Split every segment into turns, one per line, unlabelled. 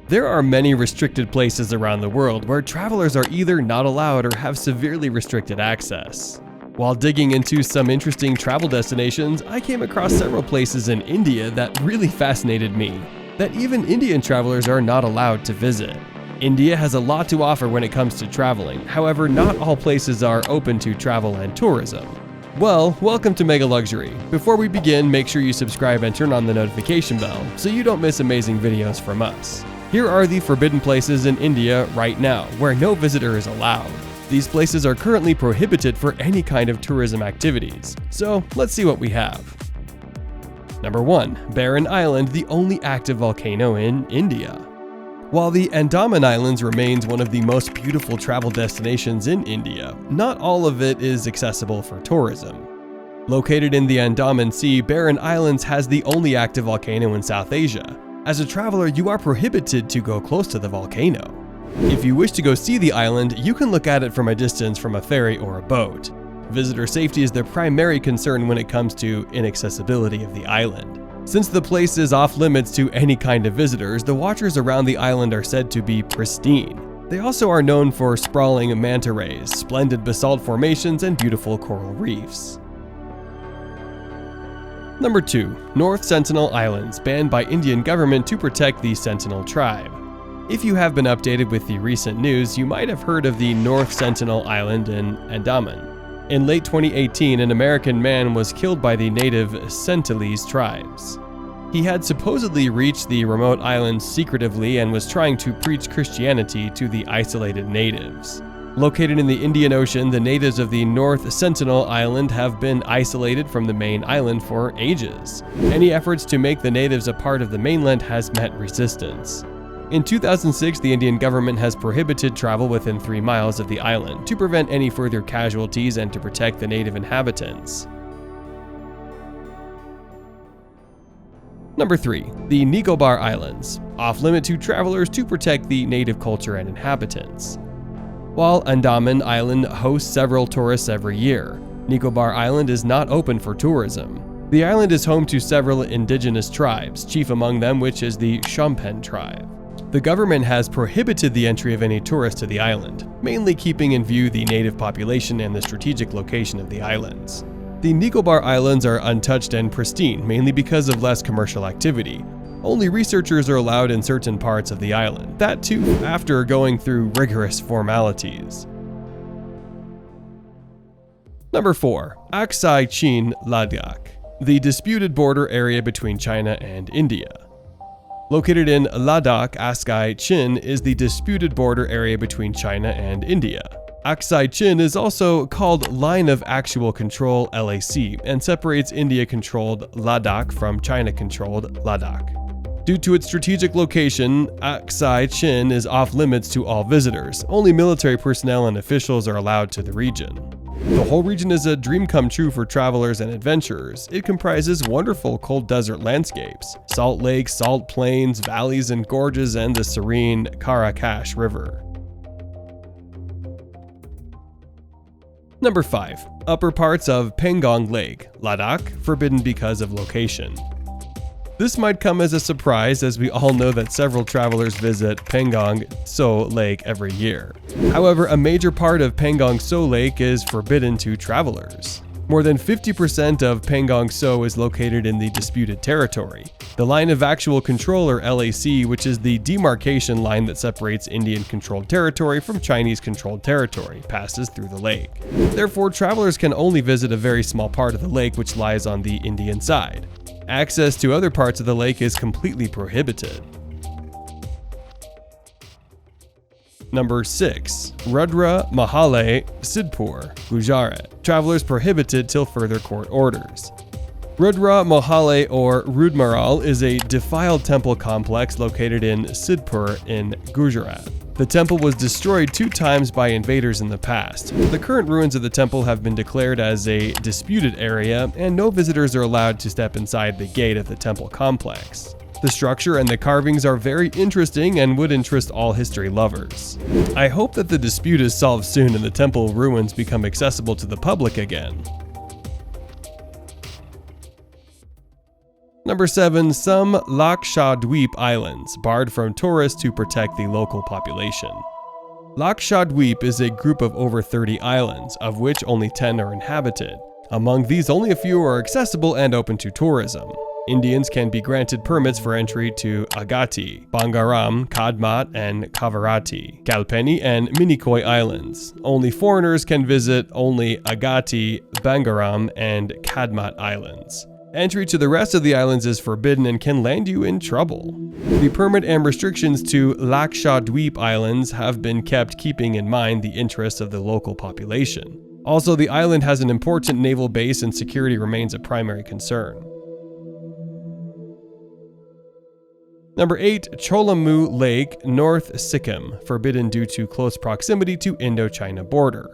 There are many restricted places around the world where travelers are either not allowed or have severely restricted access. While digging into some interesting travel destinations, I came across several places in India that really fascinated me, that even Indian travelers are not allowed to visit. India has a lot to offer when it comes to traveling, however, not all places are open to travel and tourism. Well, welcome to Mega Luxury. Before we begin, make sure you subscribe and turn on the notification bell so you don't miss amazing videos from us. Here are the forbidden places in India right now, where no visitor is allowed. These places are currently prohibited for any kind of tourism activities, so let's see what we have. Number 1. Barren Island, the only active volcano in India. While the Andaman Islands remains one of the most beautiful travel destinations in India, not all of it is accessible for tourism. Located in the Andaman Sea, Barren Islands has the only active volcano in South Asia. As a traveler, you are prohibited to go close to the volcano. If you wish to go see the island, you can look at it from a distance from a ferry or a boat. Visitor safety is the primary concern when it comes to inaccessibility of the island. Since the place is off limits to any kind of visitors, the waters around the island are said to be pristine. They also are known for sprawling manta rays, splendid basalt formations, and beautiful coral reefs. Number 2. North Sentinel Islands, banned by Indian government to protect the Sentinel tribe. If you have been updated with the recent news, you might have heard of the North Sentinel Island in Andaman. In late 2018, an American man was killed by the native Sentinelese tribes. He had supposedly reached the remote island secretively and was trying to preach Christianity to the isolated natives. Located in the Indian Ocean, the natives of the North Sentinel Island have been isolated from the main island for ages. Any efforts to make the natives a part of the mainland has met resistance. In 2006, the Indian government has prohibited travel within 3 miles of the island to prevent any further casualties and to protect the native inhabitants. Number 3. The Nicobar Islands, off-limit to travelers to protect the native culture and inhabitants. While Andaman Island hosts several tourists every year, Nicobar Island is not open for tourism. The island is home to several indigenous tribes, chief among them which is the Shompen tribe. The government has prohibited the entry of any tourists to the island, mainly keeping in view the native population and the strategic location of the islands. The Nicobar Islands are untouched and pristine, mainly because of less commercial activity. Only researchers are allowed in certain parts of the island, that too after going through rigorous formalities. Number 4. Aksai Chin, Ladakh, the disputed border area between China and India. Located in Ladakh, Aksai Chin is the disputed border area between China and India. Aksai Chin is also called Line of Actual Control (LAC) and separates India-controlled Ladakh from China-controlled Ladakh. Due to its strategic location, Aksai Chin is off-limits to all visitors. Only military personnel and officials are allowed to the region. The whole region is a dream come true for travelers and adventurers. It comprises wonderful cold desert landscapes, salt lakes, salt plains, valleys and gorges, and the serene Karakash River. Number 5. Upper parts of Pangong Lake, Ladakh, forbidden because of location. This might come as a surprise, as we all know that several travelers visit Pangong So Lake every year. However, a major part of Pangong So Lake is forbidden to travelers. More than 50% of Pangong So is located in the disputed territory. The Line of Actual Control, or LAC, which is the demarcation line that separates Indian-controlled territory from Chinese-controlled territory, passes through the lake. Therefore, travelers can only visit a very small part of the lake which lies on the Indian side. Access to other parts of the lake is completely prohibited. Number 6. Rudra, Mahalay, Siddhpur, Gujarat. Travelers prohibited till further court orders. Rudra Mahalay, or Rudmaral, is a defiled temple complex located in Siddhpur in Gujarat. The temple was destroyed 2 times by invaders in the past. The current ruins of the temple have been declared as a disputed area, and no visitors are allowed to step inside the gate of the temple complex. The structure and the carvings are very interesting and would interest all history lovers. I hope that the dispute is solved soon and the temple ruins become accessible to the public again. Number 7. Some Lakshadweep Islands, barred from tourists to protect the local population. Lakshadweep is a group of over 30 islands, of which only 10 are inhabited. Among these, only a few are accessible and open to tourism. Indians can be granted permits for entry to Agatti, Bangaram, Kadmat, and Kavarati, Kalpeni, and Minicoy Islands. Only foreigners can visit only Agatti, Bangaram, and Kadmat Islands. Entry to the rest of the islands is forbidden and can land you in trouble. The permit and restrictions to Lakshadweep Islands have been kept keeping in mind the interests of the local population. Also, the island has an important naval base and security remains a primary concern. Number 8. Cholamu Lake, North Sikkim, forbidden due to close proximity to Indo-China border.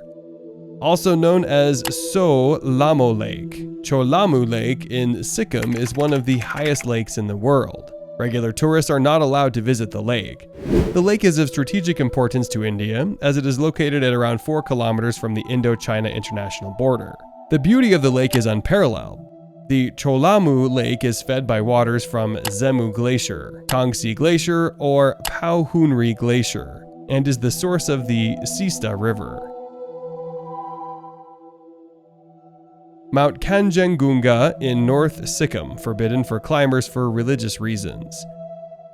Also known as Cholamu Lake. Cholamu Lake in Sikkim is one of the highest lakes in the world. Regular tourists are not allowed to visit the lake. The lake is of strategic importance to India, as it is located at around 4 kilometers from the Indo-China international border. The beauty of the lake is unparalleled. The Cholamu Lake is fed by waters from Zemu Glacier, Kangsi Glacier, or Pauhunri Glacier, and is the source of the Sista River. Mount Kanchenjunga in North Sikkim, forbidden for climbers for religious reasons.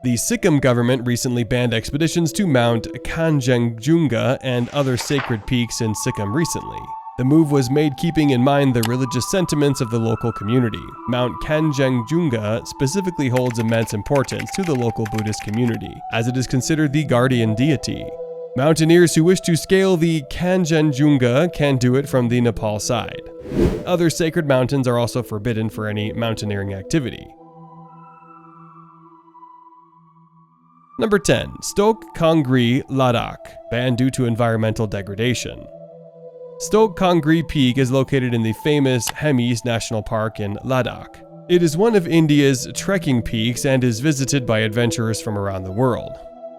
The Sikkim government recently banned expeditions to Mount Kanchenjunga and other sacred peaks in Sikkim recently. The move was made keeping in mind the religious sentiments of the local community. Mount Kanchenjunga specifically holds immense importance to the local Buddhist community, as it is considered the guardian deity. Mountaineers who wish to scale the Kanchenjunga can do it from the Nepal side. Other sacred mountains are also forbidden for any mountaineering activity. Number 10. Stok Kangri, Ladakh, banned due to environmental degradation. Stok Kangri Peak is located in the famous Hemis National Park in Ladakh. It is one of India's trekking peaks and is visited by adventurers from around the world.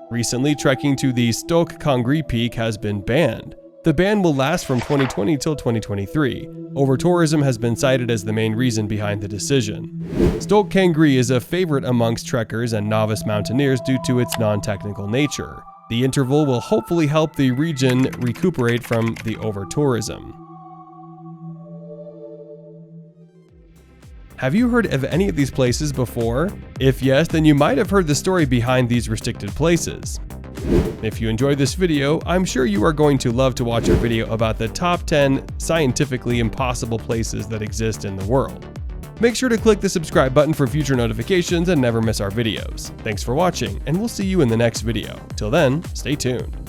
Recently, trekking to the Stok Kangri Peak has been banned. The ban will last from 2020 till 2023. Over-tourism has been cited as the main reason behind the decision. Stok Kangri is a favorite amongst trekkers and novice mountaineers due to its non-technical nature. The interval will hopefully help the region recuperate from the over-tourism. Have you heard of any of these places before? If yes, then you might have heard the story behind these restricted places. If you enjoyed this video, I'm sure you are going to love to watch a video about the top 10 scientifically impossible places that exist in the world. Make sure to click the subscribe button for future notifications and never miss our videos. Thanks for watching, and we'll see you in the next video. Till then, stay tuned.